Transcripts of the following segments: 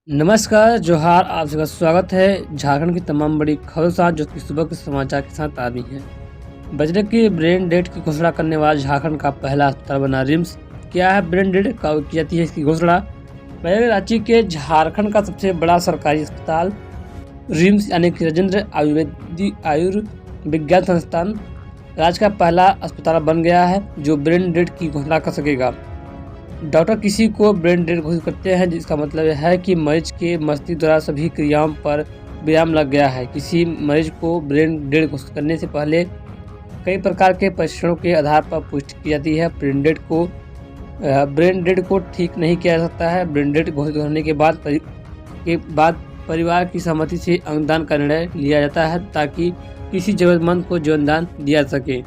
नमस्कार, जोहार, आप सबका स्वागत है झारखंड की तमाम बड़ी खबरों के साथ जो कि सुबह के समाचार के साथ आ रही हैं। बजट की ब्रेन डेड की घोषणा करने वाला झारखंड का पहला अस्पताल बना रिम्स। क्या है ब्रेन डेड, कब की जाती है इसकी घोषणा? पहले रांची के झारखंड का सबसे बड़ा सरकारी अस्पताल रिम्स यानी कि राजेंद्र आयुर्विज्ञान संस्थान राज्य का पहला अस्पताल बन गया है जो ब्रेन डेड की घोषणा कर सकेगा। डॉक्टर किसी को ब्रेन डेड घोषित करते हैं जिसका मतलब है कि मरीज के मस्तिष्क द्वारा सभी क्रियाओं पर विराम लग गया है। किसी मरीज को ब्रेन डेड घोषित करने से पहले कई प्रकार के परीक्षणों के आधार पर पुष्टि की जाती है। ब्रेन डेड को ठीक नहीं किया जा सकता है। ब्रेन डेड घोषित होने के बाद परिवार की सहमति से अंगदान का निर्णय लिया जाता है ताकि किसी जरूरतमंद को जीवनदान दिया जा सके।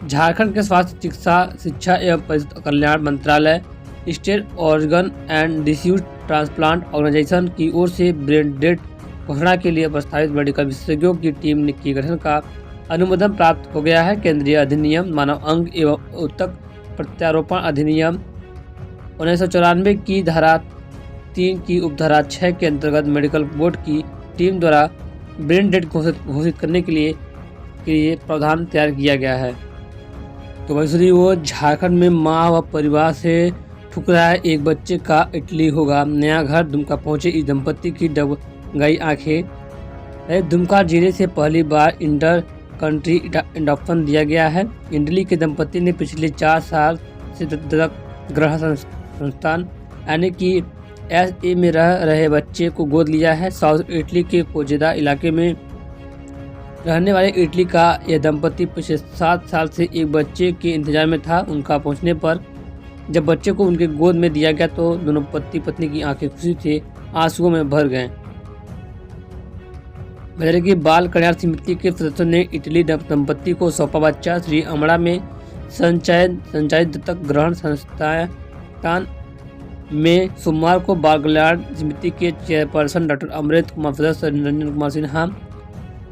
झारखंड के स्वास्थ्य चिकित्सा शिक्षा एवं परिषद कल्याण मंत्रालय state organ and tissue transplant organisation की ओर से ब्रेन डेड घोषणा के लिए प्रस्तावित मेडिकल विशेषज्ञों की टीम के गठन का अनुमोदन प्राप्त हो गया है। केंद्रीय अधिनियम मानव अंग एवं ऊतक प्रत्यारोपण अधिनियम 1994 की धारा 3 की उपधारा 6 के अंतर्गत मेडिकल बोर्ड की टीम द्वारा ब्रेन डेड घोषित करने के लिए प्रावधान तैयार किया गया है। तो वैसे वो झारखंड में मां व परिवार से ठुकराए एक बच्चे का इटली होगा नया घर। दुमका पहुंचे इस दंपति की डब गई आंखें। दुमका जिले से पहली बार इंटर कंट्री अडॉप्शन दिया गया है। इटली के दंपति ने पिछले 4 साल से दत्तक ग्रह संस्थान यानी कि SA में रह रहे बच्चे को गोद लिया है। साउथ इटली के कोजेदा इलाके में रहने वाले इटली का यह दंपति पिछले 7 साल से एक बच्चे के इंतजार में था। उनका पहुंचने पर जब बच्चे को उनके गोद में दिया गया तो दोनों पति पत्नी की आंखें खुशी से आंसुओं में भर गए। बजट की बाल कल्याण समिति के सदस्यों ने इटली दंपति को सौंपा बच्चा। श्री अमड़ा में संचालित दत्तक ग्रहण संस्थान में सोमवार को बाल कल्याण समिति के चेयरपर्सन डॉक्टर अमृत कुमार, सदस्य निरंजन कुमार सिन्हा,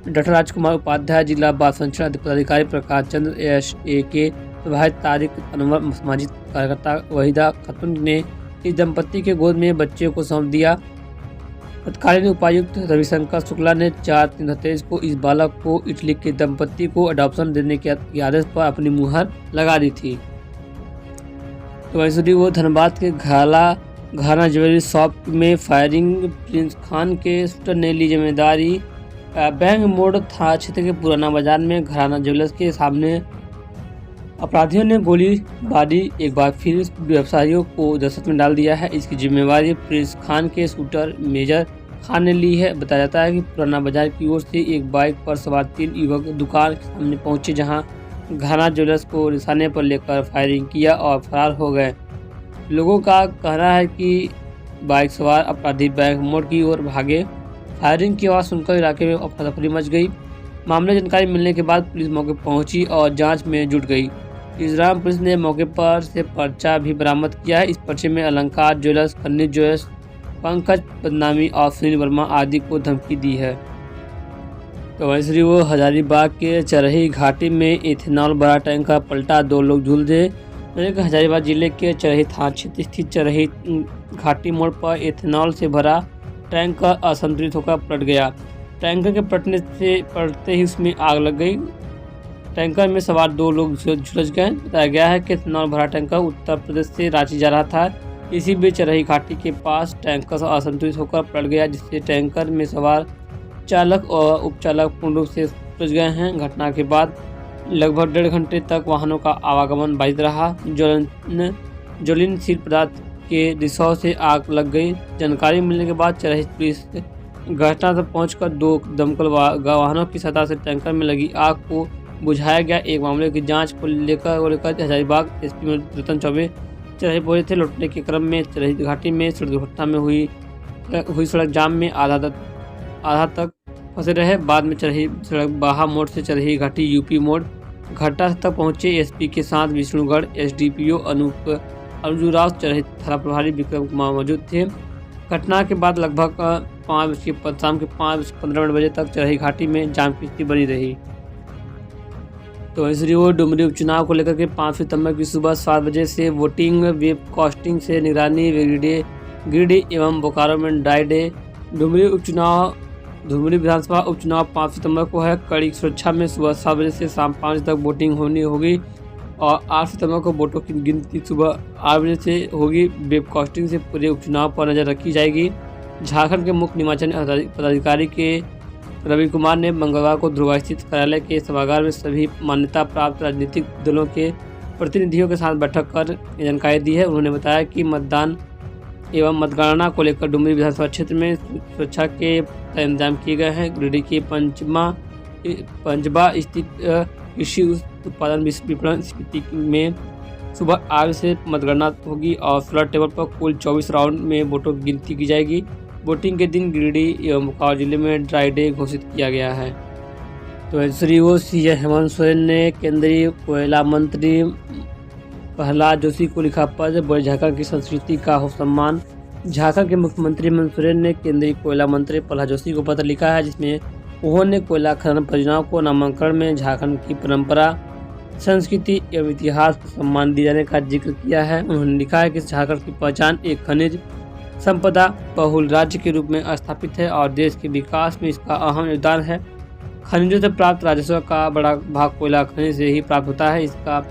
डॉक्टर राजकुमार उपाध्याय, जिला बाल संरक्षण पदाधिकारी प्रकाश चंद्र SA प्रभावित तारिक अनवर, सामाजिक कार्यकर्ता वहीदा खातून ने इस दंपति के गोद में बच्चे को सौंप दिया। तत्कालीन उपायुक्त रविशंकर शुक्ला ने 4/3/23 को इस बालक को इटली के दंपति को अडॉप्शन देने के आदेश पर अपनी मुहर लगा दी थी। तो वैसे वो धनबाद के घराना ज्वेलरी शॉप में फायरिंग, प्रिंस खान के शूटर ने ली जिम्मेदारी। बैंक मोड़ थाना क्षेत्र के पुराना बाजार में घराना ज्वेलर्स के सामने अपराधियों ने गोलीबारी एक बार फिर व्यवसायियों को दहशत में डाल दिया है। इसकी जिम्मेवारी प्रिंस खान के शूटर मेजर खान ने ली है। बताया जाता है कि पुराना बाजार की ओर से एक बाइक पर सवार 3 युवक दुकान के सामने पहुंचे जहां घराना ज्वेलर्स को निशाने पर लेकर फायरिंग किया और फरार हो गए। लोगों का कहना है कि बाइक सवार अपराधी बैंक मोड़ की ओर भागे। फायरिंग की आवाज़ सुनकर इलाके में अफरा तफरी मच गई। मामले जानकारी मिलने के बाद पुलिस मौके पर पहुंची और जांच में जुट गई। इस दौरान पुलिस ने मौके पर से पर्चा भी बरामद किया है। इस पर्चे में अलंकार ज्वेलर्स, खन्नी ज्वेलर्स, पंकज बदनामी और सुनील वर्मा आदि को धमकी दी है। तो वैसे वो हजारीबाग के चरही घाटी में इथेनॉल बड़ा टैंकर पलटा, 2 लोग झूल गए। हजारीबाग जिले के चरही थाना क्षेत्र स्थित चरही घाटी मोड़ पर इथेनॉल से भरा टैंकर असंतुलित होकर पलट गया। टैंकर के पलटते ही उसमें आग लग गई। टैंकर में सवार 2 लोग झुलस गए। बताया गया है कि इथेनॉल भरा टैंकर उत्तर प्रदेश से रांची जा रहा था। इसी बीच चरही घाटी के पास टैंकर असंतुलित होकर पलट गया जिससे टैंकर में सवार चालक और उपचालक पूर्ण रूप से उलझ गए हैं। घटना के बाद लगभग 1.5 घंटे तक वाहनों का आवागमन बाधित रहा। ज्वलनशील पदार्थ के रिसाव से आग लग गई। जानकारी मिलने के बाद चरही पुलिस घटना तक पहुंचकर 2 दमकल वाहनों की सहायता से टैंकर में लगी आग को बुझाया गया। एक मामले की जांच को लेकर हजारीबाग SP रतन चौबे चरही पहुंचे थे। लौटने के क्रम में चरही घाटी में सड़क दुर्घटना में हुई सड़क जाम में आधा तक फंसे रहे। बाद में चरही सड़क बाहा मोड़ से चरही घाटी UP मोड़ घाटा तक पहुंचे। SP के साथ विष्णुगढ़ SDPO अनुजूराव, चरही थाना प्रभारी विक्रम कुमार मौजूद थे। घटना के बाद लगभग शाम के 5:15 बजे तक चरही घाटी में जाम की स्थिति बनी रही। तो वैसे वो डुमरी उपचुनाव को लेकर के 5 सितंबर की सुबह 7 बजे से वोटिंग, वेबकास्टिंग से निगरानी, गिरिडीह एवं बोकारो में ड्राई डे। डुमरी विधानसभा उपचुनाव 5 सितंबर को है। कड़ी सुरक्षा में सुबह 7 बजे से शाम 5 बजे तक वोटिंग होगी और 8 सितंबर को वोटों की गिनती सुबह 8 बजे से होगी। वेबकास्टिंग से पूरे उपचुनाव पर नजर रखी जाएगी। झारखंड के मुख्य निर्वाचन पदाधिकारी के रवि कुमार ने मंगलवार को ध्रुवा स्थित कार्यालय के सभागार में सभी मान्यता प्राप्त राजनीतिक दलों के प्रतिनिधियों के साथ बैठक कर जानकारी दी है। उन्होंने बताया कि मतदान एवं मतगणना को लेकर डुमरी विधानसभा क्षेत्र में सुरक्षा के इंतजाम किए गए हैं। गिरिडीह के पंजबा स्थित कृषि उत्पादन विपणन समिति में सुबह 8 बजे से मतगणना होगी और 16 टेबल पर कुल 24 राउंड में वोटों की गिनती की जाएगी। वोटिंग के दिन गिरिडीह एवं बोकारो जिले में ड्राई डे घोषित किया गया है। तो श्री सीएम हेमंत सोरेन ने केंद्रीय कोयला मंत्री प्रहलाद जोशी को लिखा पत्र। बोले झारखंड की संस्कृति का हो सम्मान। झारखंड के मुख्यमंत्री हेमंत सोरेन ने केंद्रीय कोयला मंत्री प्रहलाद जोशी को पत्र लिखा है, जिसमें उन्होंने कोयला खनन परियोजनाओं को नामांकन में झारखंड की परंपरा, संस्कृति एवं इतिहास को सम्मान दिए जाने का जिक्र किया है। उन्होंने लिखा है कि झारखंड की पहचान एक खनिज संपदा बहुल राज्य के रूप में स्थापित है और देश के विकास में इसका अहम योगदान है। खनिजों से प्राप्त राजस्व का बड़ा भाग कोयला खनिज से ही प्राप्त होता है। इसका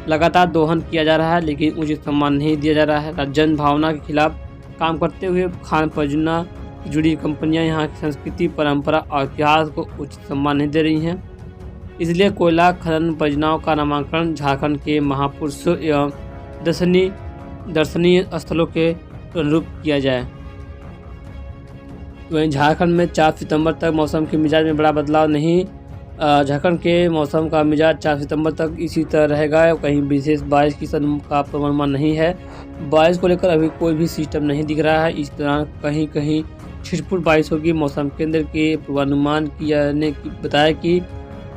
लगातार दोहन किया जा रहा है, लेकिन उचित सम्मान नहीं दिया जा रहा है। जन भावना के खिलाफ काम करते हुए खान परियोजना से जुड़ी कंपनियां यहां की संस्कृति, परंपरा और इतिहास को उचित सम्मान नहीं दे रही हैं। इसलिए कोयला खनन परियोजनाओं का नामांकन झारखंड के महापुरुषों एवं दर्शनीय स्थलों के अनुरूप किया जाए। वहीं झारखंड में 4 सितंबर तक मौसम के मिजाज में बड़ा बदलाव नहीं। झारखंड के मौसम का मिजाज 4 सितंबर तक इसी तरह रहेगा। कहीं विशेष बारिश की का पूर्वानुमान नहीं है। बारिश को लेकर अभी कोई भी सिस्टम नहीं दिख रहा है। इस दौरान कहीं कहीं छिटपुट बारिश होगी। मौसम केंद्र के पूर्वानुमान ने बताया कि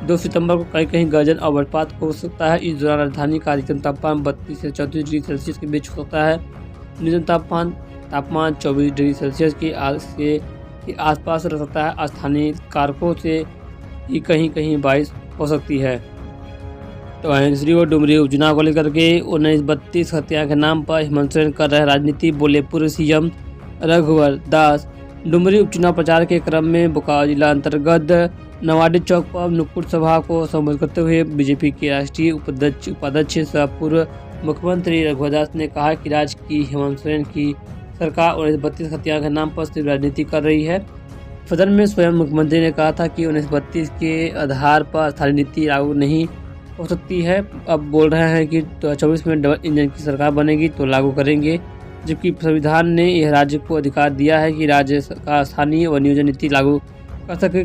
2 सितंबर को कहीं कहीं गर्जन और वज्रपात हो सकता है। इस दौरान राजधानी का अधिकतम तापमान 32 से 34 डिग्री सेल्सियस के बीच हो सकता है। न्यूनतम तापमान 24 डिग्री सेल्सियस के आसपास रह सकता है। स्थानीय कारकों से ही कहीं कहीं बारिश हो सकती है। तो श्री और डुमरी उपचुनाव को लेकर के 1932 हत्या के नाम पर हेमंत सोरेन कर रहे राजनीति, बोले पूर्व सीएम रघुवर दास। डुमरी उपचुनाव प्रचार के क्रम में बोकारो जिला अंतर्गत नवाडी चौक पर नुक्कड़ सभा को संबोधित करते हुए बीजेपी के राष्ट्रीय उपाध्यक्ष सह पूर्व मुख्यमंत्री रघुवर दास ने कहा कि राज्य की हेमंत सोरेन की सरकार 1932 हत्या के नाम पर सिर्फ राजनीति कर रही है। सदन में स्वयं मुख्यमंत्री ने कहा था कि 1932 के आधार पर स्थानीय नीति लागू नहीं हो सकती है। अब बोल रहे हैं कि 24 में डबल इंजन की सरकार बनेगी तो लागू करेंगे, जबकि संविधान ने यह राज्य को अधिकार दिया है कि राज्य सरकार स्थानीय व नियोजन नीति लागू कर सके।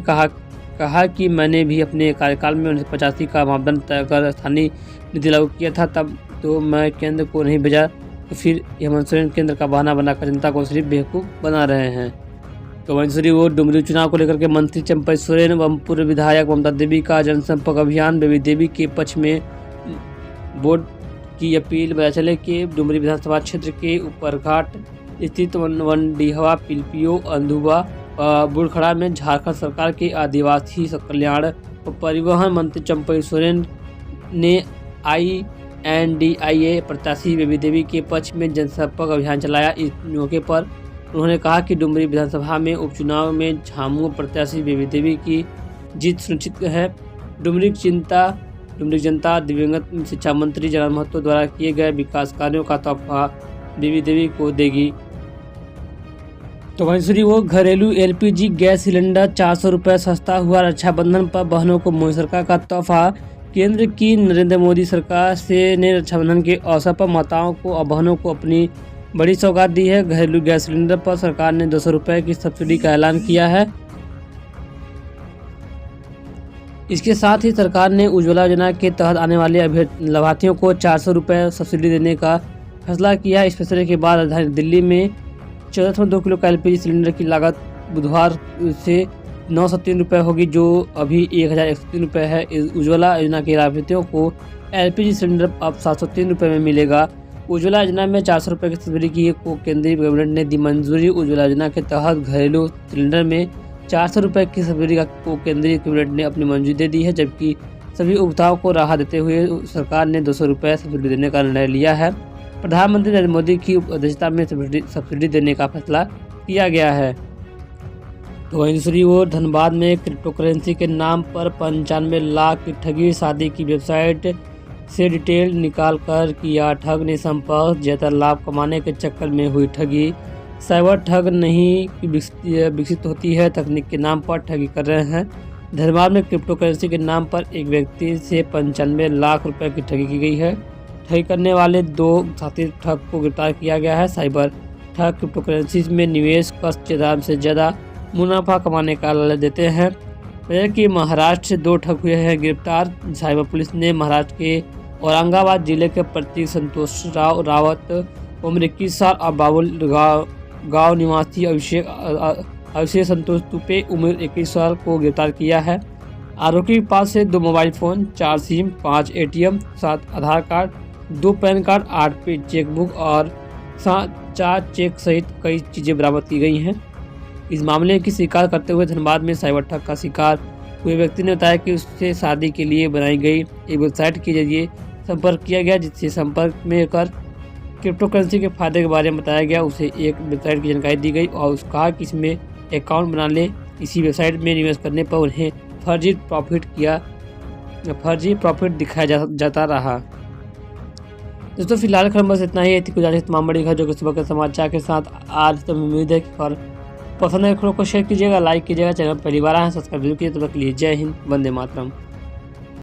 कहा कि मैंने भी अपने कार्यकाल में 1985 का मापदंड तय कर स्थानीय नीति लागू किया था, तब तो मैं केंद्र को नहीं भेजा, तो फिर हेमंत सोरेन केंद्र का बहाना बनाकर जनता को सिर्फ बेवकूफ़ बना रहे हैं। तो वहीं वो डुमरी चुनाव को लेकर के मंत्री चंपई सोरेन एवं पूर्व विधायक ममता देवी का जनसंपर्क अभियान। बेबी देवी के पक्ष में वोट की अपील। पता चले कि डुमरी विधानसभा क्षेत्र के ऊपरघाट स्थित वनडीहवा, पिलपियो, अंधुआ बुढ़खड़ा में झारखंड सरकार के आदिवासी कल्याण और परिवहन मंत्री चंपई सोरेन ने INDIA प्रत्याशी बेबी देवी के पक्ष में जनसंपर्क अभियान चलाया। इस मौके पर उन्होंने कहा कि डुमरी विधानसभा में उपचुनाव में झामुमो प्रत्याशी बेबी देवी की जीत सुनिश्चित है। डुमरी जनता दिवंगत शिक्षा मंत्री जगन्नाथ महतो द्वारा किए गए विकास कार्यों का तोहफा बेबी देवी को देगी। तो वहीं वो घरेलू LPG गैस सिलेंडर 400 रुपये सस्ता हुआ। रक्षाबंधन पर बहनों को मोदी सरकार का तोहफा। केंद्र की नरेंद्र मोदी सरकार ने रक्षाबंधन के अवसर पर माताओं को और बहनों को अपनी बड़ी सौगात दी है। घरेलू गैस सिलेंडर पर सरकार ने 200 रुपये की सब्सिडी का ऐलान किया है। इसके साथ ही सरकार ने उज्ज्वला योजना के तहत आने वाले लाभार्थियों को 400 रुपये सब्सिडी देने का फैसला किया। इस फैसले के बाद राजधानी दिल्ली में 14.2 किलो का LPG सिलेंडर की लागत बुधवार से 903 रुपये होगी, जो अभी 1103 रुपये है। उज्ज्वला योजना के लाभार्थियों को LPG सिलेंडर अब 703 रुपये में मिलेगा। उज्ज्वला योजना में 400 रुपये की सब्सिडी को केंद्रीय कैबिनेट ने दी मंजूरी। उज्ज्वला योजना के तहत घरेलू सिलेंडर में 400 रुपये की सब्सिडी को केंद्रीय कैबिनेट ने अपनी मंजूरी दे दी है, जबकि सभी उपभोक्ताओं को राहत देते हुए सरकार ने 200 रुपये सब्सिडी देने का निर्णय लिया है। प्रधानमंत्री नरेंद्र मोदी की अध्यक्षता में सब्सिडी देने का फैसला किया गया है। तो वहीं दूसरी ओर धनबाद में क्रिप्टो करेंसी के नाम पर 95 लाख की ठगी। शादी की वेबसाइट से डिटेल निकालकर किया ठग ने संपर्क। ज्यादा लाभ कमाने के चक्कर में हुई ठगी। साइबर ठग नहीं विकसित होती है, तकनीक के नाम पर ठगी कर रहे हैं। धनबाद में क्रिप्टो करेंसी के नाम पर एक व्यक्ति से 95 लाख रुपए की ठगी की गई है। ठगी करने वाले 2 साथी ठग को गिरफ्तार किया गया है। साइबर ठग क्रिप्टो करेंसी में निवेश कर से ज़्यादा मुनाफा कमाने का लालच देते हैं। वजह कि महाराष्ट्र से 2 ठग हुए हैं गिरफ्तार। साइबर पुलिस ने महाराष्ट्र के औरंगाबाद जिले के प्रतीक संतोष रावत उम्र 21 साल और बाबुल गांव निवासी अभिषेक संतोष तुपे उम्र 21 साल को गिरफ्तार किया है। आरोपी के पास से 2 मोबाइल फ़ोन, 4 सिम, 5 ATM, 7 आधार कार्ड, 2 पैन कार्ड, 8 पे चेकबुक और 4 चेक सहित कई चीज़ें बरामद की गई हैं। इस मामले की शिकायत करते हुए धनबाद में साइबर ठग का शिकार हुए व्यक्ति ने बताया कि उससे शादी के लिए बनाई गई एक वेबसाइट के जरिए संपर्क किया गया, जिससे संपर्क में कर क्रिप्टो करेंसी के फायदे के बारे में बताया गया। उसे एक वेबसाइट की जानकारी दी गई और उसने कहा कि इसमें अकाउंट बना ले। इसी वेबसाइट में निवेश करने पर उन्हें फर्जी प्रॉफिट दिखाया जाता रहा। दोस्तों फिलहाल खबर बस इतना ही थी। कुछ जानकारी तमाम बड़ी खबरों के सुबह के समाचार के साथ आज तो उम्मीद है कि खबर पसंद है। खबरों को शेयर कीजिएगा, लाइक कीजिएगा, चैनल पहली बार आए सब्सक्राइब जरूर कीजिए। तब तक के लिए जय हिंद, वंदे मातरम।